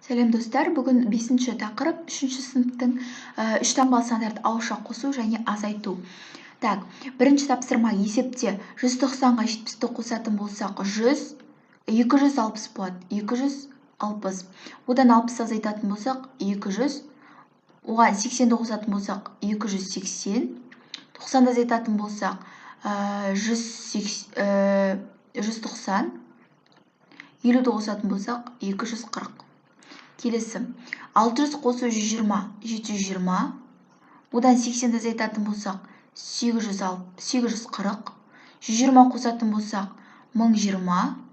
Сәлем достар, бүгін 5-ші тақырып 3-ші сыныптың 3 таңбалы сандарды ауызша қосу және азайту. Так, бірінші тапсырма есепте 190-ға 70-ті қосатын болсақ 100, 260 болады, 260. Одан 60 азайтатын болсақ 200, оған 80-ді қосатын болсақ 280, 90-ды азайтатын болсақ 190, 50-ді қосатын болсақ 240. Келесі 600 қосу 120, 720. Одан 80-ді азайтатын болсақ 840. 120 қосатын болсақ 1020.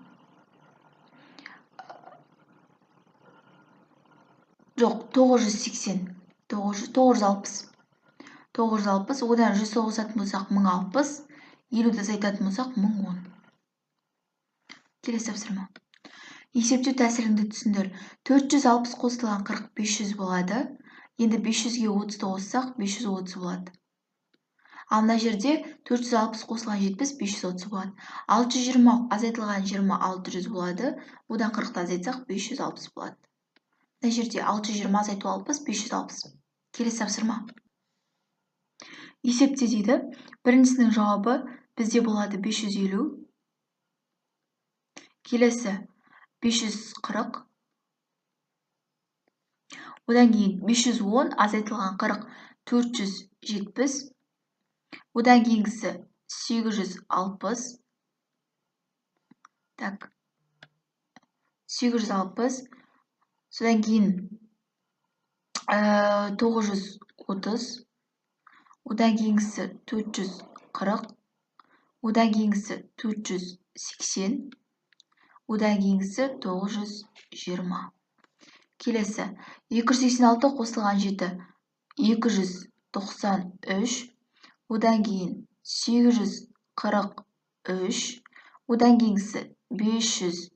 Жоқ, 980. 960. 960. Одан 100 қосатын болсақ 1060. 50-ді азайтатын болсақ 1010. Келесі тапсырма. Есептеу тәсіліңді түсіндір. 460 қосылған 40 500 болады. Енді 500-ге 30-ды қоссақ 530 болады. Ал мына жерде 460 қосылған 70 530 болады. 620 азайтылған 20 600 болады. Одан 40-ты азайтсақ 560 болады. Мына жерде 620 азайту 60 560. Келесі тапсырма. Есепте дейді. Біріншісінің жауабы бізде болады 550. Келесі 540. Одан кейін 510 азайтылған 40 470. Одан кейінгісі 860. Так. 860. Содан кейін 930. Одан кейінгісі 440. Одан кейінгісі 480. Одан кейінгісі 920. Келесі 286 қосылған 7 293. Одан кейін 843. Одан кейінгісі 570.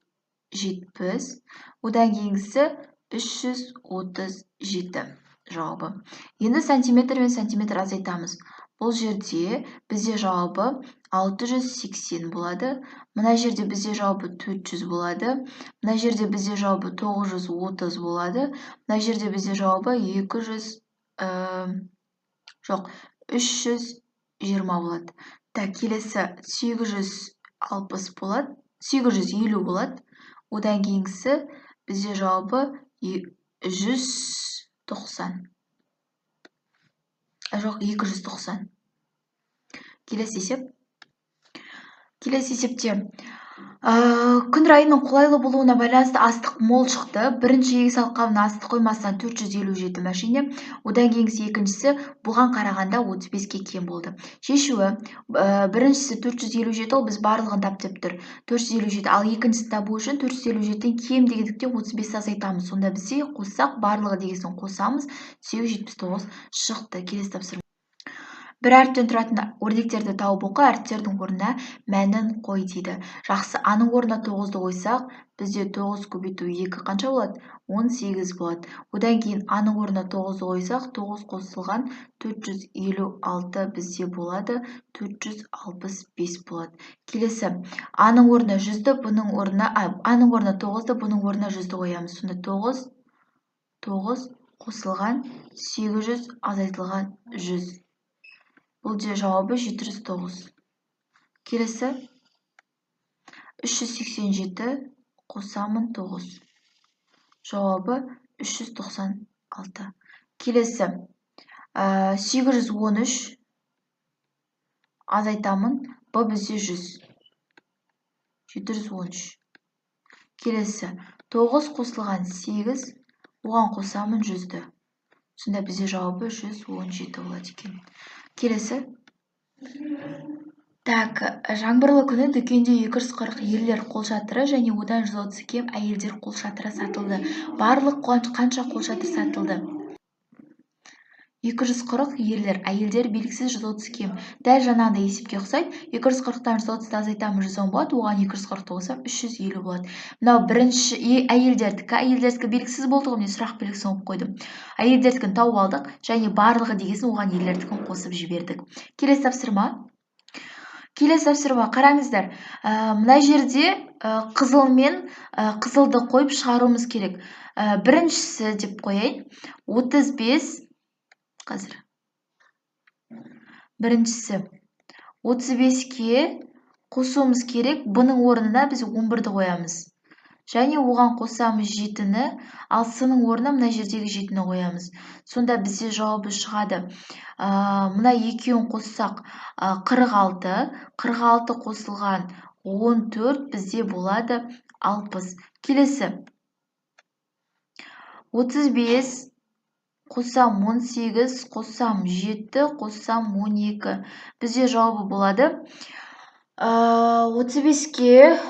Одан кейінгісі 337 жауабы. Енді сантиметр мен сантиметр азайтамыз. Бұл жерде бізде жауабы 680 болады. Мына жерде бізде жауабы 400 болады. Мына жерде бізде жауабы 930 болады. Мына жерде бізде жауабы 320 болады. Так, келесі 860 болады. 850 болады. Одан кейінгісі бізде жауабы 190. Жоқ, 290. Келесі есеп. Келесі есепте күн райының қолайлы болуына байланысты астық мол шықты. Бірінші егіс алқабына астық қоймасынан 457 мәшине. Одан кейінгісі екіншісі бұған қарағанда 35-ке кем болды. Шешуі біріншісі 457, ол біз барлығын тап деп тұр. 457, ал екіншісі табу үшін 457-ден кем дегендіктен 35 азайтамыз. Сонда бізде қоссақ барлығы дегесін қосамыз. 879 шықты. Келесі тапсырма. Бір әріптен тұратын өрнектерді тауып оқы, әріптердің орнына мәнін қой дейді. Жақсы, аның орнына 9-ды қойсақ, бізде 9 көбейту 2 қанша болады? 18 болады. Одан кейін аның орнына 9-ды қойсақ, 9 қосылған 456 бізде болады, 465 болады. Келесі, аның орнына 100-ді, бұның орнына, аның орнына 9-ды, бұның орнына 100-ді қоямыз. Сонда 9 қосылған 800 азайтылған 100. Бұл де жауабы 709. Келесі 387 қосамын 9. Жауабы 396. Келесі 813 азайтамын. Бұл бізде 100. 713. Келесі 9 қосылған 8. Оған қосамын 100-ді. Сонда бізде жауабы 117 болады екен. Келесі. Так, жаңбырлы күні дүкенде 240 ерлер қолшатыры және одан 130 кем әйелдер қолшатыры сатылды. Барлық қанша қолшатыр сатылды? 240 ерлер, әйелдер белгісіз 130 кем. Дәл жаңағыдай есепке ұқсайды. 240-тан 130-ды азайтамыз 110 болады, оған 240 қосам 350 болады. Мынау бірінші әйелдердікі белгісіз болды ғой, мен сұрақ белгісін қойып қойдым. Әйелдердікін тауып алдық және барлығы дегесін оған ерлердікін қосып жібердік. Келесі тапсырма. Келесі тапсырма қараңыздар. Мына жерде қызыл мен қызылды қойып шығаруымыз керек. Біріншісі деп қояйын. 35 қазір. Біріншісі 35-ке қосуымыз керек. Бұның орнына біз 11-ді қоямыз. Және оған қосамыз 7-ні, ал с-ның орнына мына жердегі 7-ні қоямыз. Сонда бізде жауабы шығады. Мына екеуін қоссақ 46, 46 қосылған 14 бізде болады 60. Келесі 35 қоссам 18, қоссам 7, қоссам 12. Бізде жауабы болады. 35-ке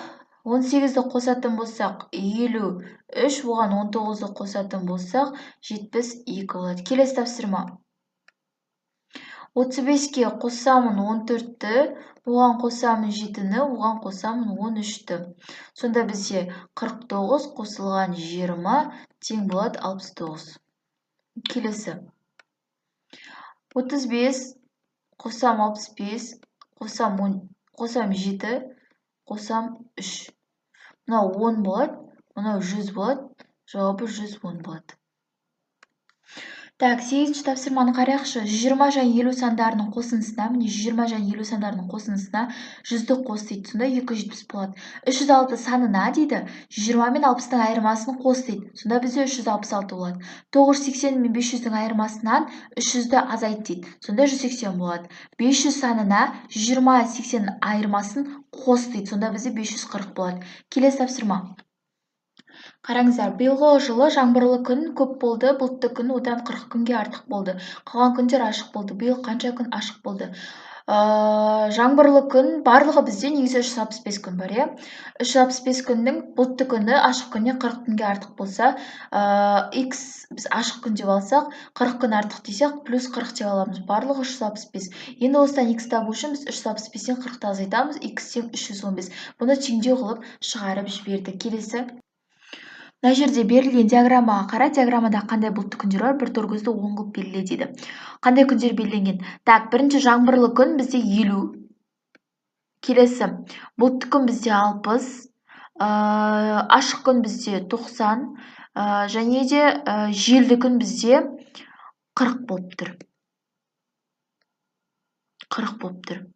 18-ді қосатын болсақ 53, оған 19-ды қосатын болсақ 72 болады. Келесі тапсырма. 35-ке қосамын 14-ті, оған қосамын 7-ні, оған қосамын 13-ті. Сонда бізде 49 қосылған 20 тең болады 69. Келесі. 35 қосам 65, қосам 7, қосам 3. Мынау 10 болады, мынау 100 болады. Жауабы 110 болады. Так, 8-ші тапсырманы қарайықшы. 120 және 50 сандарының қосындысына, міне 120 және 50 сандарының қосындысына 100-ді қос дейді. Сонда 270 болады. 306 санына дейді, 120 мен 60-ның айырмасын қос дейді. Сонда бізде 366 болады. 980 мен 500-дің айырмасынан 300-ді азайт дейді. Сонда 180 болады. 500 санына 120-80 айырмасын қос дейді. Сонда бізде 540 болады. Келесі тапсырма. Қараңыздар, биылғы жылы жаңбырлы күн көп болды, бұлтты күн одан 40 күнге артық болды. Қалған күндер ашық болды. Биыл қанша күн ашық болды? Жаңбырлы күн барлығы бізде негізі 365 күн бар, 365 күннің бұлтты күні ашық күннен 40 күнге артық болса, x біз ашық күн деп алсақ, 40 күн артық десек, плюс 40 деп аламыз. Барлығы 365. Енді осыдан x табу үшін біз 365-тен 40-ты азайтамыз, x тең 315. Бұны теңдеу қылып шығарып жібердік. Келесі. Мына жерде берілген диаграммаға қара, диаграммада қандай бұлтты күндер бар, бір торкөзді оң қылып белгіле дейді. Қандай күндер белгіленген? Так, бірінші жаңбырлы күн бізде 50. Келесі, бұлтты күн бізде 60, ашық күн бізде 90, және де желді күн бізде 40 болып тұр. 40 болып тұр.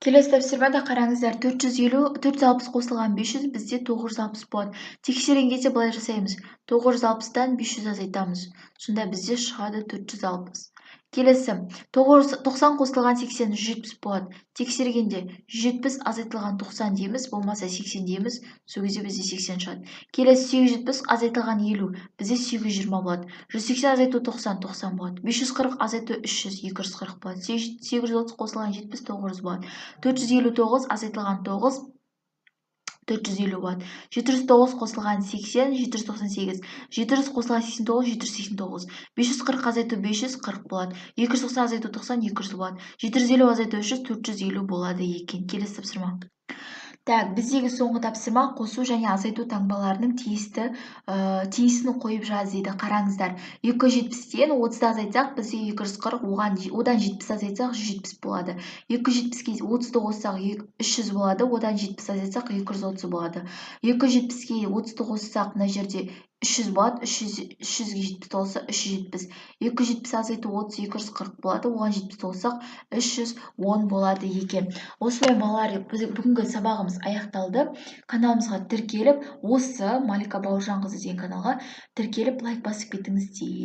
Келесі тапсырмада қараңыздар, 460 қосылған 500 бізде 960 болады. Тексерген кезде былай жасаймыз. 960-тан 500 азайтамыз. Сонда бізде шығады 460. Келесі, 90 қосылған 80 170 болады. Тексергенде 170 азайтылған 90 дейміз, болмаса 80 дейміз, сол кезде бізде 80 шығады. Келесі 870 азайтылған 50, бізде 820 болады. 180 азайту 90 90 болады. 540 азайту 300 240 болады. 830 қосылған 70 900 болады. 459 азайтылған 9 450 болады. 709 қосылған 80 798. 700 қосылған 89 789. 540 азайту 540 болады. 290 азайту 90 200 болады. 750 азайту 300 450 болады екен. Келесі тапсырма. Так, біздегі соңғы тапсырма қосу және азайту таңбаларының тиісін қойып жаз дейді. Қараңыздар, 270-тен 30-ды азайтсақ, бізде 240, одан 70 азайтсақ 170 болады. 270-ке 30-ді қоссақ 300 болады, одан 70 азайтсақ 230 болады. 270-ке 30-ды қоссақ, мына жерде 300 болады, 300-ге 70 болса 370. 270 азайту 30 240 болады, оған 70 болсақ 310 болады екен. Осылай балалар, бүгінгі сабағымыз аяқталды. Каналымызға тіркеліп, осы Малика Бауыржанқызы деген каналға тіркеліп лайк басып кетіңіздер.